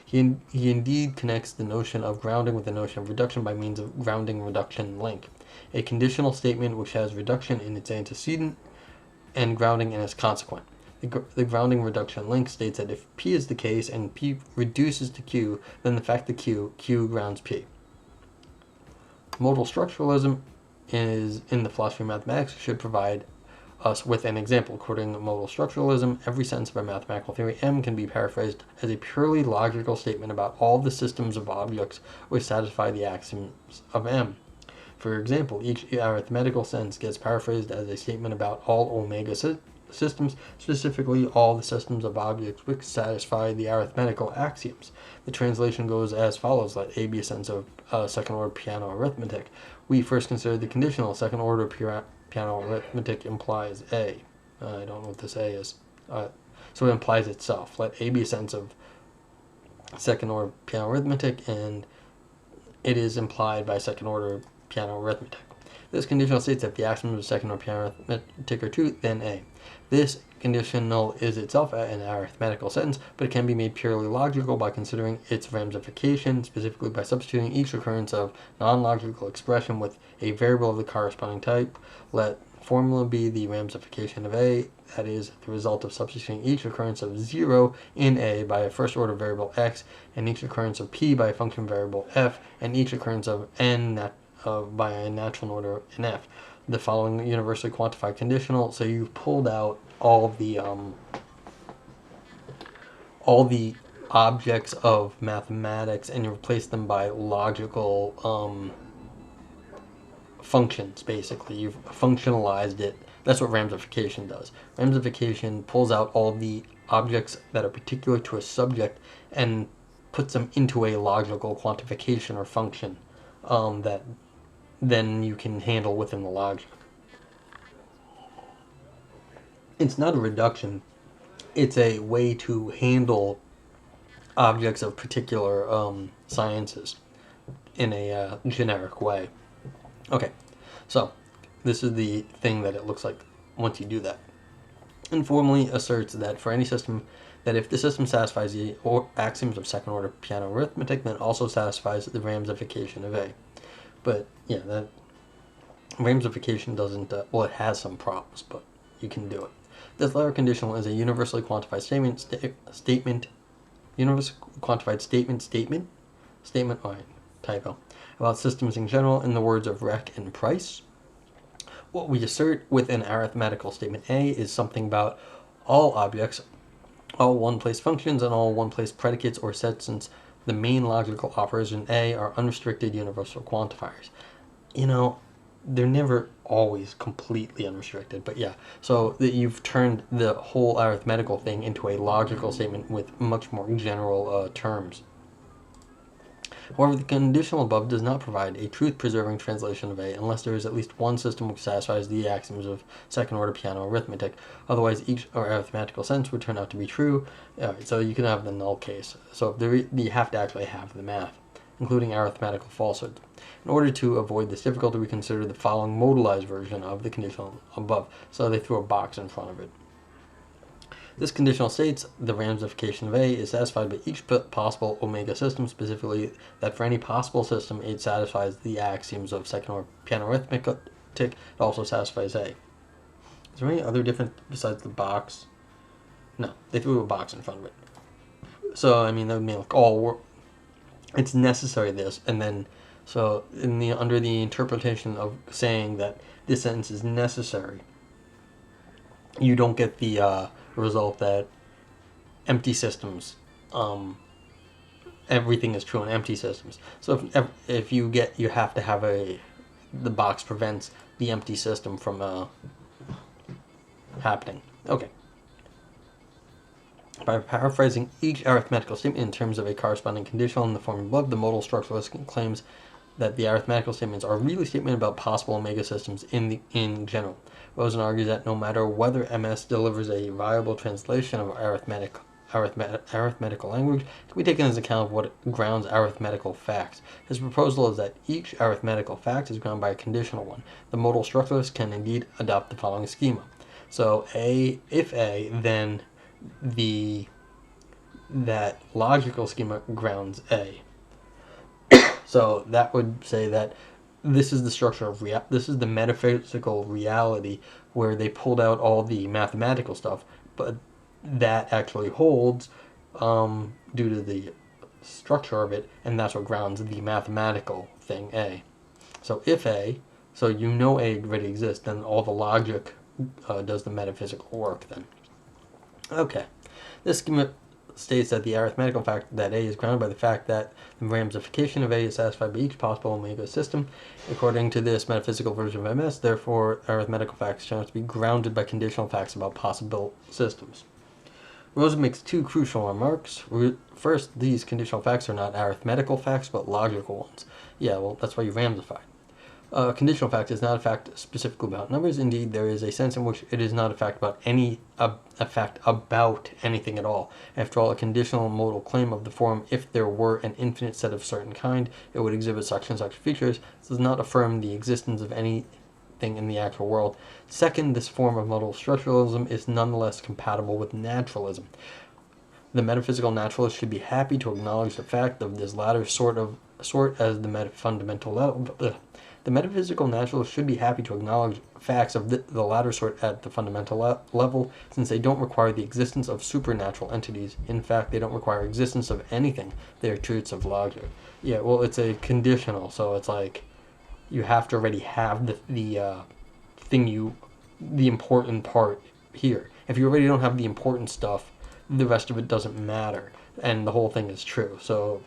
He indeed connects the notion of grounding with the notion of reduction by means of grounding-reduction link, a conditional statement which has reduction in its antecedent and grounding in its consequent. The grounding reduction link states that if P is the case and P reduces to Q, then the fact that Q grounds P. Modal structuralism is in the philosophy of mathematics should provide us with an example. According to modal structuralism, every sentence of a mathematical theory M can be paraphrased as a purely logical statement about all the systems of objects which satisfy the axioms of M. For example, each arithmetical sentence gets paraphrased as a statement about all omega systems, specifically all the systems of objects which satisfy the arithmetical axioms. The translation goes as follows: let A be a sentence of second-order piano arithmetic. We first consider the conditional. Second-order piano arithmetic implies A. I don't know what this A is. So it implies itself. Let A be a sentence of second-order piano arithmetic, and it is implied by second-order piano arithmetic. This conditional states that the axioms of second-order piano arithmetic are true, then A. This conditional is itself an arithmetical sentence, but it can be made purely logical by considering its ramification, specifically by substituting each occurrence of non-logical expression with a variable of the corresponding type. Let formula be the ramification of A, that is, the result of substituting each occurrence of 0 in A by a first-order variable x, and each occurrence of P by a function variable f, and each occurrence of n by a natural order in f. The following universally quantified conditional. So you've pulled out all the objects of mathematics and you replaced them by logical functions. Basically, you've functionalized it. That's what ramification does. Ramification pulls out all the objects that are particular to a subject and puts them into a logical quantification or function that then you can handle within the logic. It's not a reduction. It's a way to handle objects of particular sciences in a generic way. Okay, so this is the thing that it looks like once you do that. Informally asserts that for any system, that if the system satisfies the axioms of second-order piano arithmetic, then it also satisfies the ramification of A. But yeah, that ramification doesn't, well, it has some problems, but you can do it. This latter conditional is a universally quantified statement, typo, about systems in general in the words of Reck and Price. What we assert with an arithmetical statement A is something about all objects, all one-place functions, and all one-place predicates or sets, since the main logical operators in A are unrestricted universal quantifiers. You know, they're never always completely unrestricted, but yeah. So that you've turned the whole arithmetical thing into a logical statement with much more general terms. However, the conditional above does not provide a truth-preserving translation of A unless there is at least one system which satisfies the axioms of second-order piano arithmetic. Otherwise, each arithmetical sentence would turn out to be true. So you can have the null case. So you have to actually have the math, including arithmetical falsehoods. In order to avoid this difficulty, we consider the following modalized version of the conditional above. So they threw a box in front of it. This conditional states the ramification of A is satisfied by each possible omega system, specifically that for any possible system it satisfies the axioms of second-order piano arithmetic. It also satisfies A. Is there any other difference besides the box? No, they threw a box in front of it. So I mean that would mean like it's necessary this, and then so under the interpretation of saying that this sentence is necessary, you don't get the result that empty systems everything is true in empty systems. So if you have to have the box prevents the empty system from happening. Okay. By paraphrasing each arithmetical statement in terms of a corresponding conditional in the form above, the modal structuralist claims that the arithmetical statements are really statements about possible omega systems in general. Rosen argues that no matter whether MS delivers a viable translation of arithmetical language, it can be taken as account of what grounds arithmetical facts. His proposal is that each arithmetical fact is grounded by a conditional one. The modal structuralist can indeed adopt the following schema. So if A, then that logical schema grounds A. So that would say that this is the structure of this is the metaphysical reality where they pulled out all the mathematical stuff, but that actually holds due to the structure of it, and that's what grounds the mathematical thing A. So if A, so you know A already exists, then all the logic does the metaphysical work then. Okay. This schema states that the arithmetical fact that A is grounded by the fact that the ramification of A is satisfied by each possible omega system. According to this metaphysical version of MS, therefore, arithmetical facts turn out to be grounded by conditional facts about possible systems. Rosen makes two crucial remarks. First, these conditional facts are not arithmetical facts, but logical ones. Yeah, well, that's why you ramify. A conditional fact is not a fact specifically about numbers. Indeed, there is a sense in which it is not a fact about a fact about anything at all. After all, a conditional modal claim of the form, if there were an infinite set of certain kind, it would exhibit such and such features, does not affirm the existence of anything in the actual world. Second, this form of modal structuralism is nonetheless compatible with naturalism. The metaphysical naturalist should be happy to acknowledge the fact of this latter sort as the fundamental level. The metaphysical naturalist should be happy to acknowledge facts of the latter sort at the fundamental level, since they don't require the existence of supernatural entities. In fact, they don't require existence of anything. They are truths of logic. Yeah, well, it's a conditional, so it's like you have to already have the important part here. If you already don't have the important stuff, the rest of it doesn't matter, and the whole thing is true. So,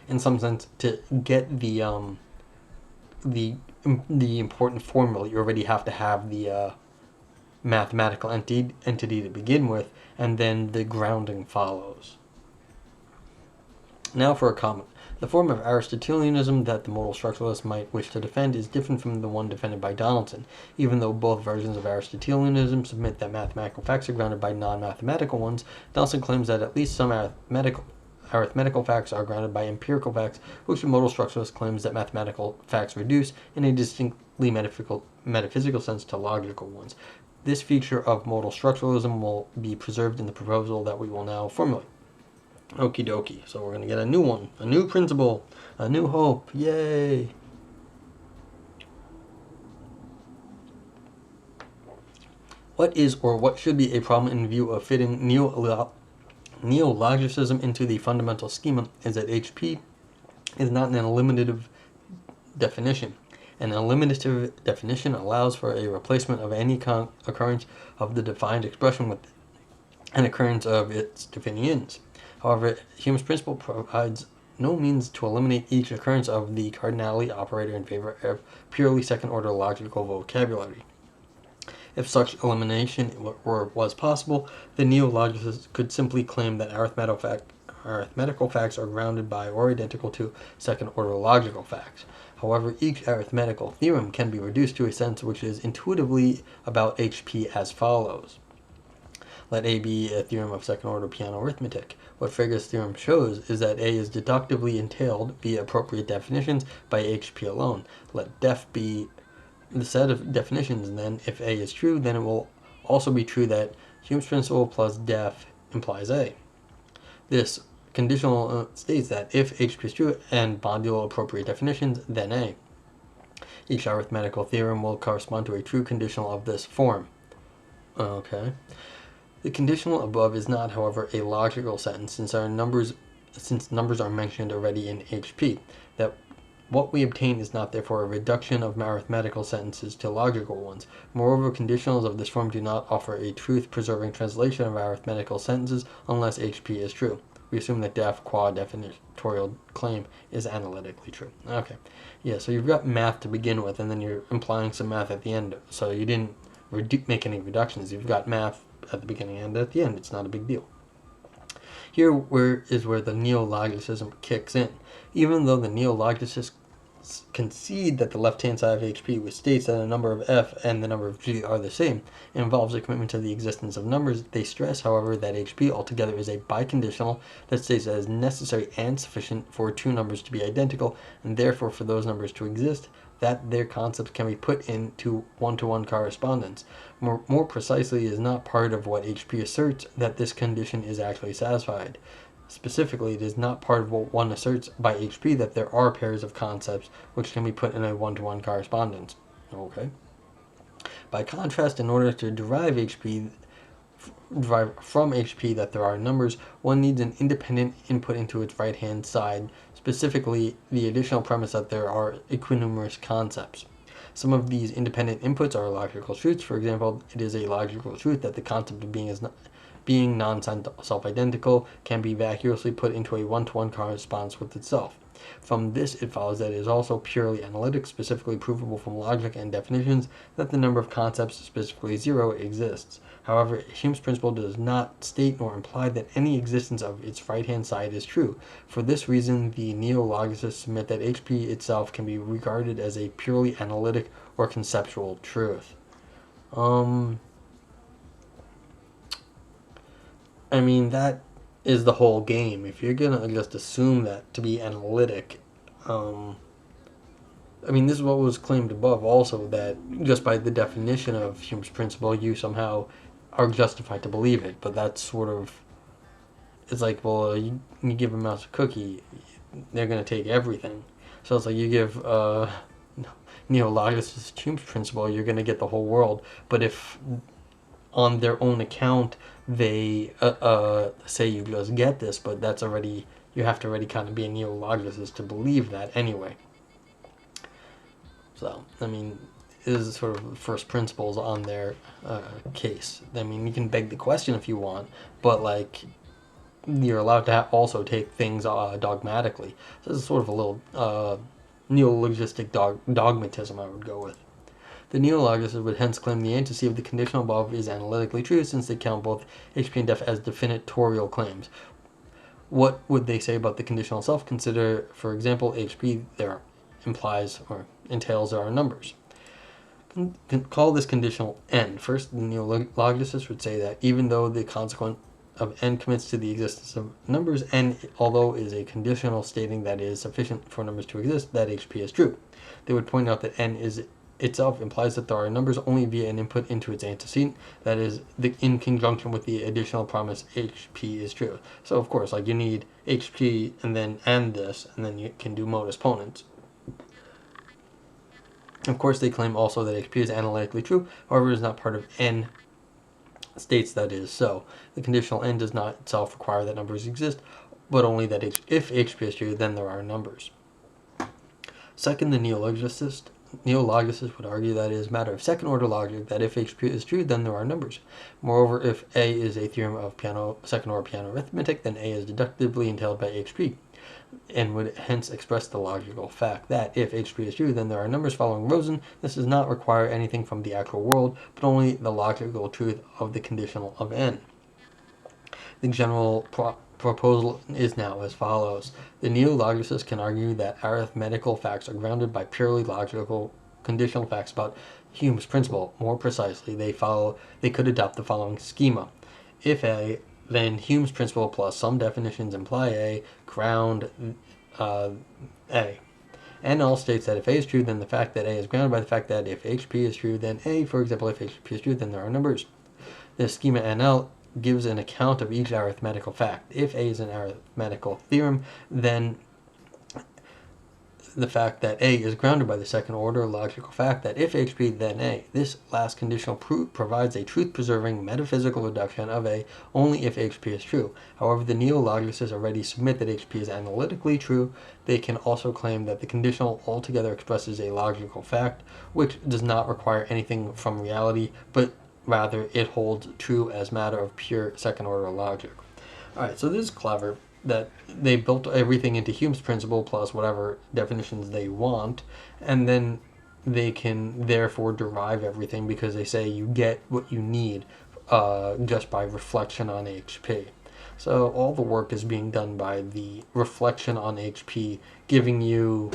in some sense, to get the important formula, you already have to have the mathematical entity to begin with, and then the grounding follows. Now for a comment. The form of Aristotelianism that the modal structuralist might wish to defend is different from the one defended by Donaldson. Even though both versions of Aristotelianism submit that mathematical facts are grounded by non-mathematical ones, Donaldson claims that at least some arithmetical facts are grounded by empirical facts, which the modal structuralist claims that mathematical facts reduce in a distinctly metaphysical sense to logical ones. This feature of modal structuralism will be preserved in the proposal that we will now formulate. Okie dokie. So we're going to get a new one, a new principle, a new hope. Yay! What is or what should be a problem in view of fitting neologicism into the fundamental schema is that HP is not an eliminative definition. An eliminative definition allows for a replacement of any occurrence of the defined expression with an occurrence of its definitions. However, Hume's principle provides no means to eliminate each occurrence of the cardinality operator in favor of purely second-order logical vocabulary. If such elimination was possible, the neologicists could simply claim that arithmetical facts are grounded by or identical to second-order logical facts. However, each arithmetical theorem can be reduced to a sense which is intuitively about HP as follows. Let A be a theorem of second-order piano arithmetic. What Frege's theorem shows is that A is deductively entailed via appropriate definitions by HP alone. Let def be the set of definitions, and then if A is true, then it will also be true that Hume's principle plus def implies A. This conditional states that if HP is true and modulo appropriate definitions, then A. Each arithmetical theorem will correspond to a true conditional of this form. Okay. The conditional above is not, however, a logical sentence since numbers are mentioned already in HP. That what we obtain is not therefore a reduction of arithmetical sentences to logical ones. Moreover, conditionals of this form do not offer a truth-preserving translation of arithmetical sentences unless HP is true. we assume that def qua definitorial claim is analytically true. Okay, yeah, so you've got math to begin with, and then you're implying some math at the end. So you didn't make any reductions. You've got math at the beginning and at the end. It's not a big deal. Here is where the neologicism kicks in. Even though the neologicists concede that the left-hand side of HP, which states that a number of f and the number of g are the same, involves a commitment to the existence of numbers, they stress, however, that HP altogether is a biconditional that states that it is necessary and sufficient for two numbers to be identical, and therefore for those numbers to exist, that their concepts can be put into one-to-one correspondence. More precisely, it is not part of what HP asserts that this condition is actually satisfied. Specifically, it is not part of what one asserts by HP that there are pairs of concepts which can be put in a one-to-one correspondence. Okay. By contrast, in order to derive from HP that there are numbers, one needs an independent input into its right-hand side, specifically the additional premise that there are equinumerous concepts. Some of these independent inputs are logical truths. For example, it is a logical truth that the concept of being non-self-identical can be vacuously put into a one-to-one correspondence with itself. From this, it follows that it is also purely analytic, specifically provable from logic and definitions, that the number of concepts, specifically 0, exists. However, Hume's principle does not state nor imply that any existence of its right-hand side is true. For this reason, the neologicists submit that HP itself can be regarded as a purely analytic or conceptual truth. I mean, that is the whole game. If you're going to just assume that to be analytic, I mean, this is what was claimed above also, that just by the definition of Hume's principle, you somehow are justified to believe it. But that's sort of, it's like, well, you give a mouse a cookie, they're going to take everything. So it's like you give neologicist Hume's principle, you're going to get the whole world. But if on their own account they say you just get this, but that's already, you have to already kind of be a neologicist to believe that anyway. So, I mean, this is sort of first principles on their case. I mean, you can beg the question if you want, but like, you're allowed to also take things dogmatically. So this is sort of a little neologistic dogmatism I would go with. The neologicists would hence claim the antecedent of the conditional above is analytically true, since they count both HP and def as definitorial claims. What would they say about the conditional itself? Consider, for example, HP there implies or entails there are numbers. Call this conditional n. First, the neologicists would say that even though the consequent of n commits to the existence of numbers, n, although is a conditional stating that it is sufficient for numbers to exist, that HP is true. They would point out that n is itself implies that there are numbers only via an input into its antecedent, that is, in conjunction with the additional promise HP is true. So of course, like, you need HP and this, and then you can do modus ponens. Of course, they claim also that HP is analytically true, however, it is not part of n states that is so. The conditional n does not itself require that numbers exist, but only that if HP is true, then there are numbers. Second, the neologicists would argue that it is a matter of second-order logic that if HP is true, then there are numbers. Moreover, if A is a theorem of second-order piano arithmetic, then A is deductively entailed by HP, and would hence express the logical fact that if HP is true, then there are numbers following Rosen. This does not require anything from the actual world, but only the logical truth of the conditional of n. The general proposal is now as follows. The neologicists can argue that arithmetical facts are grounded by purely logical conditional facts about Hume's principle. More precisely, they could adopt the following schema. If A, then Hume's principle plus some definitions imply A, ground A. And all states that if A is true, then the fact that A is grounded by the fact that if HP is true, then A, for example, if HP is true, then there are numbers. The schema NL gives an account of each arithmetical fact. If A is an arithmetical theorem, then the fact that A is grounded by the second order logical fact that if HP, then A. This last conditional provides a truth-preserving metaphysical reduction of A only if HP is true. However, the neologicists already submit that HP is analytically true. They can also claim that the conditional altogether expresses a logical fact, which does not require anything from reality, but rather it holds true as matter of pure second-order logic. Alright, so this is clever. that they built everything into Hume's principle plus whatever definitions they want, and then they can therefore derive everything because they say you get what you need just by reflection on HP. So all the work is being done by the reflection on HP, giving you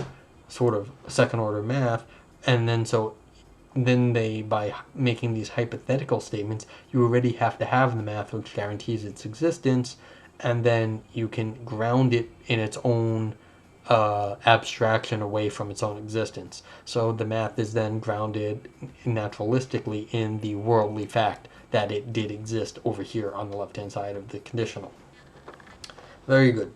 sort of second order math, and then they, by making these hypothetical statements, you already have to have the math which guarantees its existence, and then you can ground it in its own abstraction away from its own existence. So the math is then grounded naturalistically in the worldly fact that it did exist over here on the left-hand side of the conditional. Very good.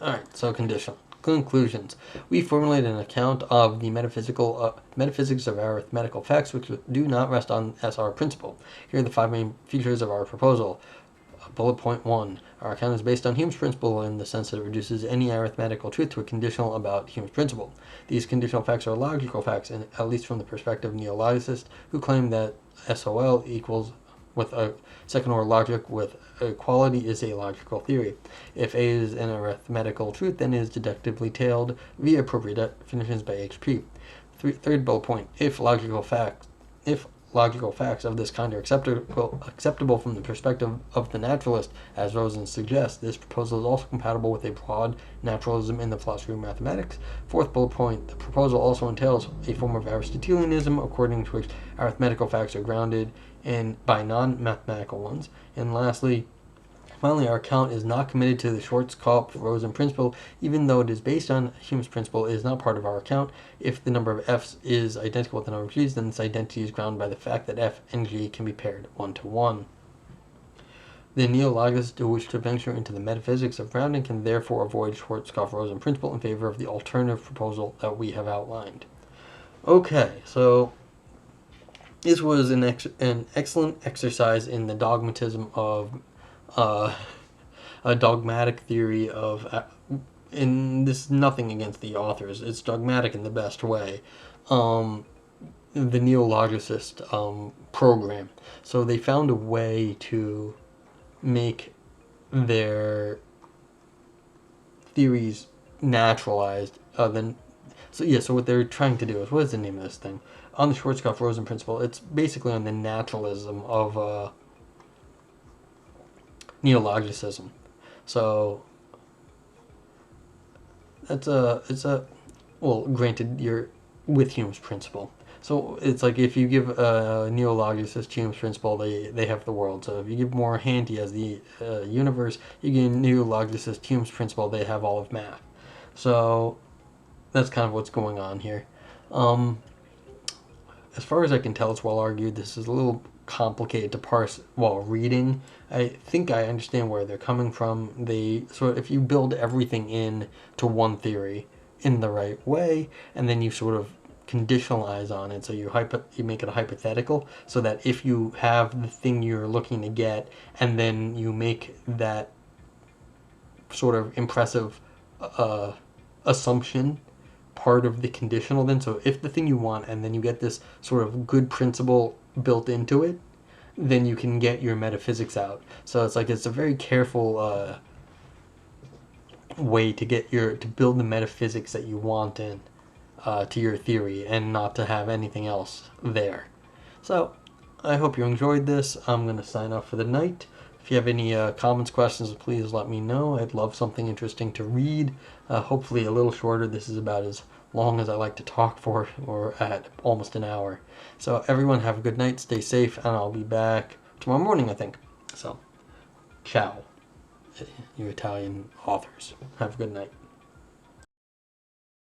Alright, so conditional. Conclusions. We formulate an account of the metaphysics of arithmetical facts which do not rest on SR principle. Here are the 5 main features of our proposal. Bullet point 1. Our account is based on Hume's principle in the sense that it reduces any arithmetical truth to a conditional about Hume's principle. These conditional facts are logical facts, and at least from the perspective of neologicists who claim that SOL equals with a second order logic with equality is a logical theory. If A is an arithmetical truth, then it is deductively tailed via appropriate definitions by HP. Third bullet point. If logical facts of this kind are acceptable from the perspective of the naturalist, as Rosen suggests, this proposal is also compatible with a broad naturalism in the philosophy of mathematics. Fourth bullet point, the proposal also entails a form of Aristotelianism, according to which arithmetical facts are grounded by non-mathematical ones. And finally, our account is not committed to the Schwartzkopff-Rosen principle, even though it is based on Hume's principle. It is not part of our account. If the number of f's is identical with the number of g's, then this identity is grounded by the fact that f and g can be paired 1-to-1. The neologists who wish to venture into the metaphysics of grounding can therefore avoid Schwartzkopff-Rosen principle in favor of the alternative proposal that we have outlined. Okay, so this was an excellent exercise in the dogmatism of a dogmatic theory of, and this is nothing against the authors, it's dogmatic in the best way, the neologicist program. So they found a way to make their theories naturalized. So what they're trying to do is, what is the name of this thing? On the Schwarzkopff-Rosen principle, it's basically on the naturalism of neologicism. So granted, you're with Hume's principle. So it's like if you give a neologicist Hume's principle, they have the world. So if you give more Hanty as the universe, you give neologicist Hume's principle, they have all of math. So that's kind of what's going on here. As far as I can tell, it's well argued. This is a little complicated to parse while reading. I think I understand where they're coming from. If you build everything in to one theory in the right way, and then you sort of conditionalize on it, so you make it a hypothetical, so that if you have the thing you're looking to get, and then you make that sort of impressive assumption part of the conditional, then so if the thing you want and then you get this sort of good principle built into it, then you can get your metaphysics out. So it's a very careful way to build the metaphysics that you want in to your theory, and not to have anything else there. So I hope you enjoyed this. I'm going to sign off for the night. If you have any comments, questions, please let me know. I'd love something interesting to read. Hopefully a little shorter. This is about as long as I like to talk for, or at almost an hour. So everyone have a good night, stay safe, and I'll be back tomorrow morning, I think. So, ciao, you Italian authors. Have a good night.